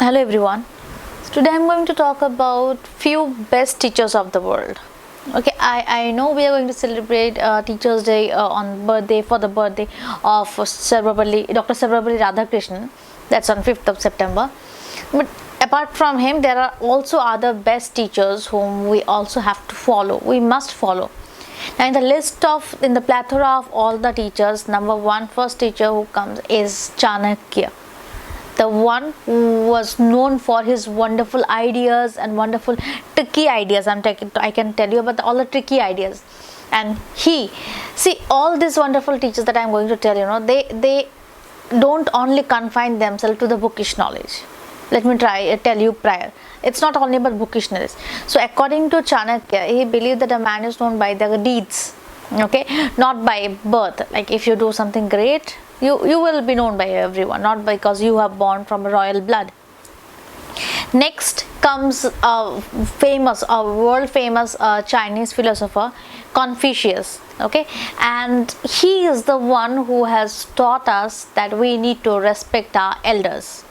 Hello everyone. Today I'm going to talk about few best teachers of the world. Okay, I know we are going to celebrate Teachers Day on birthday for the birthday of Dr. Sabitri Radhakrishnan. That's on 5th of September. But apart from him, there are also other best teachers whom we also have to follow. We must follow. Now, in the plethora of all the teachers, first teacher who comes is Chanakya, the one who was known for his wonderful ideas and wonderful tricky ideas. I can tell you about all the tricky ideas. And all these wonderful teachers that I'm going to tell they don't only confine themselves to the bookish knowledge. Let me tell you prior. It's not only about bookish knowledge. So according to Chanakya, he believed that a man is known by their deeds, okay, not by birth. Like if you do something great, you will be known by everyone, not because you are born from royal blood. Next comes a world famous Chinese philosopher, Confucius, okay, and he is the one who has taught us that we need to respect our elders.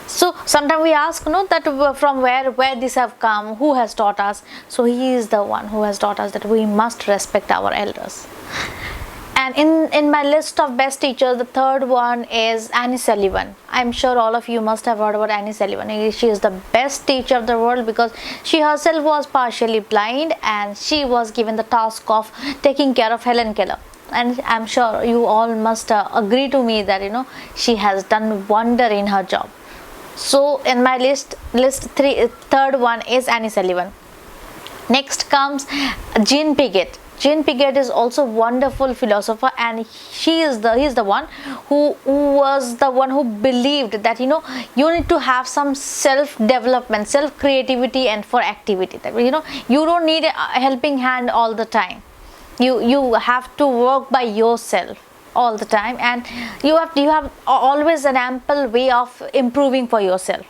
So sometimes we ask, that from where this have come, who has taught us? So he is the one who has taught us that we must respect our elders. And in my list of best teachers, the third one is Annie Sullivan. I'm sure all of you must have heard about Annie Sullivan. She is the best teacher of the world because she herself was partially blind and she was given the task of taking care of Helen Keller. And I'm sure you all must agree to me that she has done wonder in her job. So in my third one is Annie Sullivan. Next comes Jean Piaget. Jean Piaget is also a wonderful philosopher, and he is the one who was the one who believed that you need to have some self development, self creativity, and for activity. That you don't need a helping hand all the time. You have to work by yourself all the time, and you have always an ample way of improving for yourself.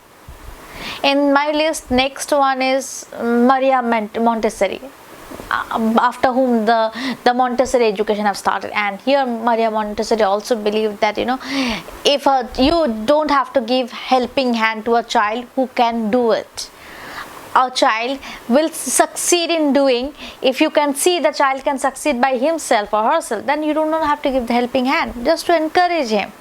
In my list, next one is Maria Montessori, after whom the Montessori education have started. And here Maria Montessori also believed that if you don't have to give helping hand to a child who can do it. A child will succeed in doing. If you can see the child can succeed by himself or herself, then you do not have to give the helping hand, just to encourage him.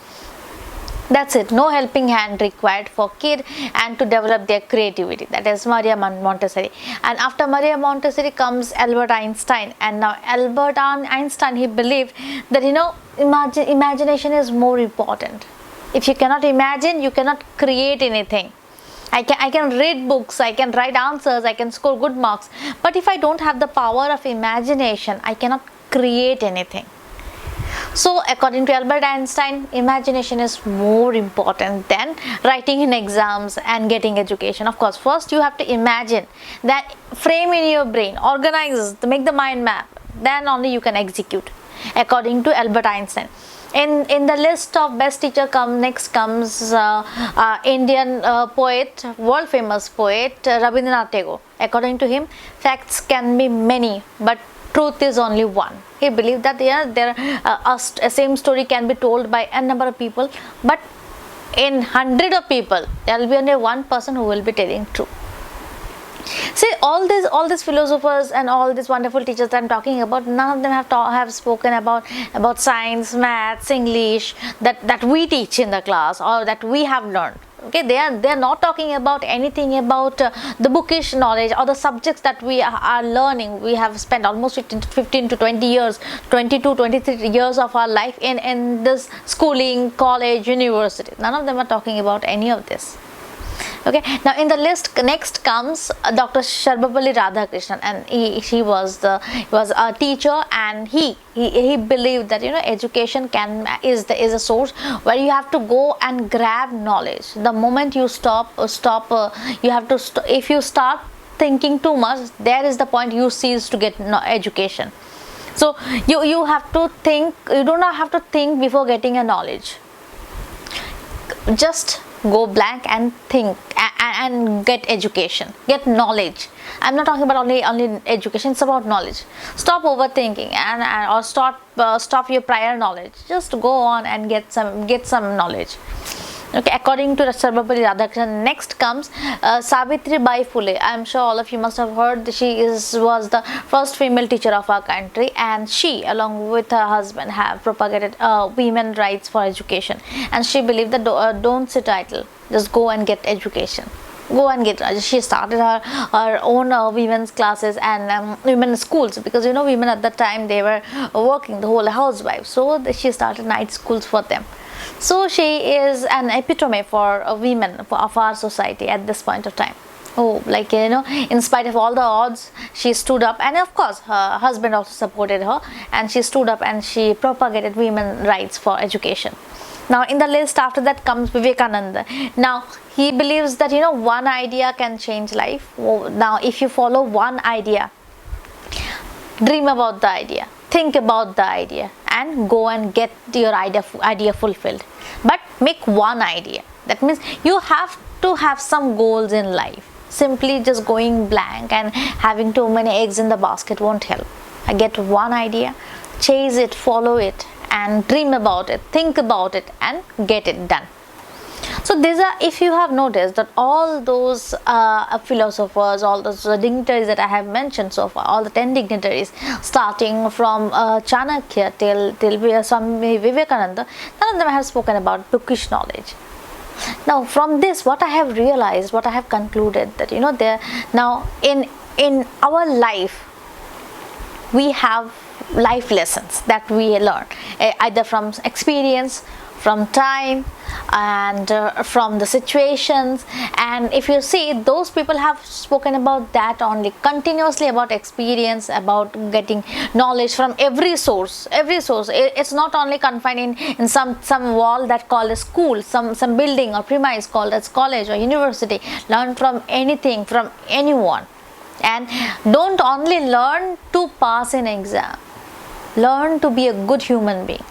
That's it. No helping hand required for kid and to develop their creativity. That is Maria Montessori. And after Maria Montessori comes Albert Einstein. And now Albert Einstein, he believed that imagination is more important. If you cannot imagine, you cannot create anything. I can read books, I can write answers, I can score good marks, but if I don't have the power of imagination, I cannot create anything. So according to Albert Einstein, imagination is more important than writing in exams and getting education. Of course, first you have to imagine, that frame in your brain, organize, make the mind map, then only you can execute, according to Albert Einstein. In the list of best teacher next comes Indian poet, world famous poet Rabindranath Tagore. According to him, facts can be many, but truth is only one. He believed that a same story can be told by a number of people, but in 100 of people, there will be only one person who will be telling truth. See, all these philosophers and all these wonderful teachers that I'm talking about, none of them have spoken about science, maths, English that we teach in the class or that we have learned. Okay, they are not talking about anything about the bookish knowledge or the subjects that we are learning. We have spent almost 15 to 20 years, 22, 23 years of our life in this schooling, college, university. None of them are talking about any of this. Okay, now in the list next comes Dr. Sharma Radhakrishnan, and he was a teacher, and he believed that education is a source where you have to go and grab knowledge. The moment you you have to if you start thinking too much, there is the point you cease to get education. So you have to think. You do not have to think before getting a knowledge. Just go blank and think and get education, get knowledge. I'm not talking about only education, it's about knowledge. Stop overthinking or stop your prior knowledge. Just go on and get some knowledge. Okay, according to Sharma Radhakrishnan, next comes Sabitri Bai Phule. I am sure all of you must have heard. She was the first female teacher of our country, and she, along with her husband, have propagated women rights for education. And she believed that don't sit idle, just go and get education. Go and get. She started her own women's classes and women's schools, because women at that time, they were working, the whole housewives. So she started night schools for them. So she is an epitome for women of our society at this point of time. Oh, like in spite of all the odds, she stood up, and of course her husband also supported her, and she stood up and she propagated women's rights for education. Now in the list after that comes Vivekananda. Now he believes that one idea can change life. Now if you follow one idea, dream about the idea, think about the idea, and go and get your idea fulfilled. But make one idea. That means you have to have some goals in life. Simply just going blank and having too many eggs in the basket won't help. Get one idea, chase it, follow it, and dream about it, think about it, and get it done. So these are, if you have noticed, that all those philosophers, all those dignitaries that I have mentioned so far, all the 10 dignitaries, starting from Chanakya till Swami Vivekananda, none of them have spoken about bookish knowledge. Now from this, what I have realized, what I have concluded, that there now in our life, we have life lessons that we learn, either from experience, from time, and from the situations. And if you see, those people have spoken about that only, continuously about experience, about getting knowledge from every source. It's not only confined in some wall that called a school, some building or premise called as college or university. Learn from anything, from anyone. And don't only learn to pass an exam, learn to be a good human being.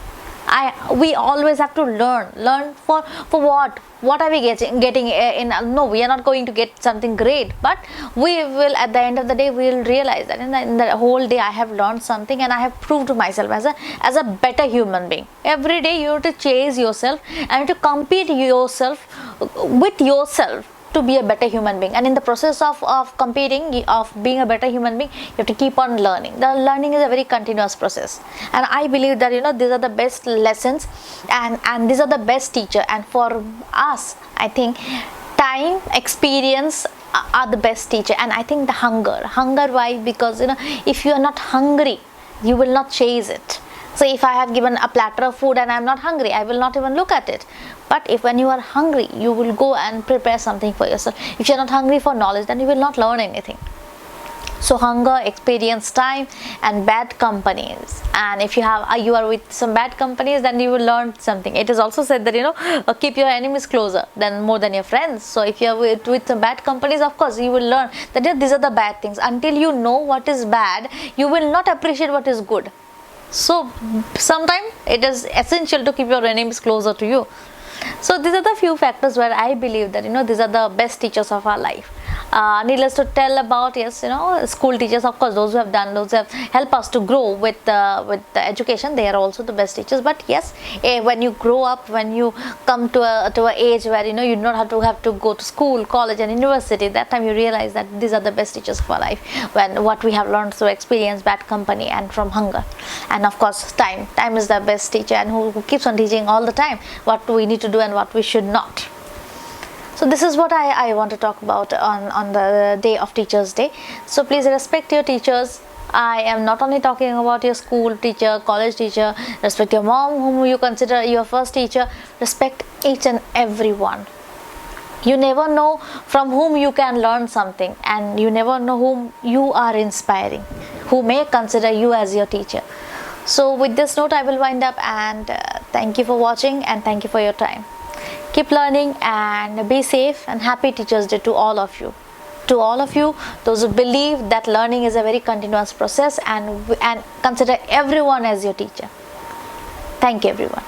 We always have to learn for what are we getting in? No, we are not going to get something great, but we will, at the end of the day, we will realize that in the whole day I have learned something, and I have proved myself as a better human being. Every day you have to chase yourself and to compete yourself with yourself to be a better human being. And in the process of competing, of being a better human being, you have to keep on learning. The learning is a very continuous process, and I believe that these are the best lessons, and these are the best teacher. And for us, I think time, experience are the best teacher. And I think the hunger, why? Because if you are not hungry, you will not chase it. So if I have given a platter of food and I am not hungry, I will not even look at it. But if when you are hungry, you will go and prepare something for yourself. If you are not hungry for knowledge, then you will not learn anything. So hunger, experience, time, and bad companies. And if you are with some bad companies, then you will learn something. It is also said that keep your enemies closer than more than your friends. So if you are with some bad companies, of course you will learn that these are the bad things. Until you know what is bad, you will not appreciate what is good. So sometimes it is essential to keep your enemies closer to you. So these are the few factors where I believe that these are the best teachers of our life. Needless to tell about, yes, school teachers, of course, those who have helped us to grow with the education, they are also the best teachers. But yes, when you grow up, when you come to a age where you don't have to go to school, college, and university, that time you realize that these are the best teachers of our life. When what we have learned through experience, bad company, and from hunger, and of course time is the best teacher, and who keeps on teaching all the time what we need to do and what we should not. So this is what I want to talk about on the day of Teachers Day. So please respect your teachers. I am not only talking about your school teacher, college teacher. Respect your mom, whom you consider your first teacher. Respect each and every one. You never know from whom you can learn something, and you never know whom you are inspiring, who may consider you as your teacher. So with this note, I will wind up, and thank you for watching, and thank you for your time. Keep learning and be safe, and happy Teachers Day to all of you. To all of you, those who believe that learning is a very continuous process, and consider everyone as your teacher. Thank you, everyone.